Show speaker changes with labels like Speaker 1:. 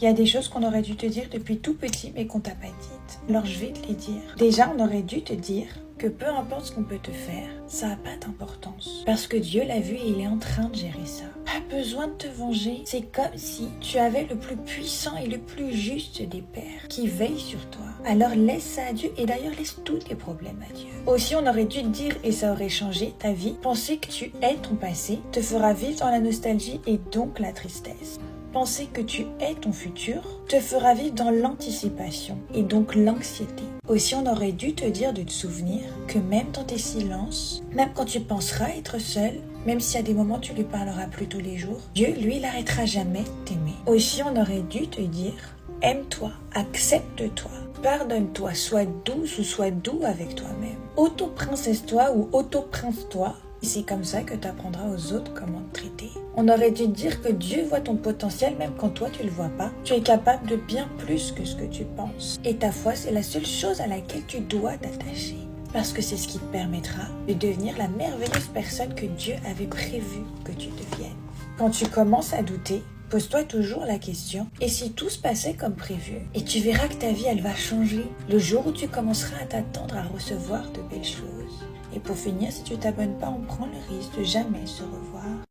Speaker 1: Il y a des choses qu'on aurait dû te dire depuis tout petit mais qu'on t'a pas dites. Alors je vais te les dire. Déjà, on aurait dû te dire que peu importe ce qu'on peut te faire, ça n'a pas d'importance. Parce que Dieu l'a vu et il est en train de gérer ça. Pas besoin de te venger. C'est comme si tu avais le plus puissant et le plus juste des pères qui veille sur toi. Alors laisse ça à Dieu et d'ailleurs laisse tous tes problèmes à Dieu. Aussi, on aurait dû te dire et ça aurait changé ta vie. Penser que tu es ton passé te fera vivre dans la nostalgie et donc la tristesse. Penser que tu es ton futur te fera vivre dans l'anticipation et donc l'anxiété. Aussi, on aurait dû te dire de te souvenir que même dans tes silences, même quand tu penseras être seul, même si à des moments tu lui parleras plus tous les jours, Dieu, lui, il n'arrêtera jamais de t'aimer. Aussi, on aurait dû te dire, aime-toi, accepte-toi, pardonne-toi, sois douce ou sois doux avec toi-même. Auto-princesse-toi ou auto-prince-toi. C'est comme ça que tu apprendras aux autres comment te traiter. On aurait dû te dire que Dieu voit ton potentiel même quand toi tu le vois pas. Tu es capable de bien plus que ce que tu penses. Et ta foi, c'est la seule chose à laquelle tu dois t'attacher. Parce que c'est ce qui te permettra de devenir la merveilleuse personne que Dieu avait prévu que tu deviennes. Quand tu commences à douter, pose-toi toujours la question, et si tout se passait comme prévu? Et tu verras que ta vie, elle va changer le jour où tu commenceras à t'attendre à recevoir de belles choses. Et pour finir, si tu t'abonnes pas, on prend le risque de jamais se revoir.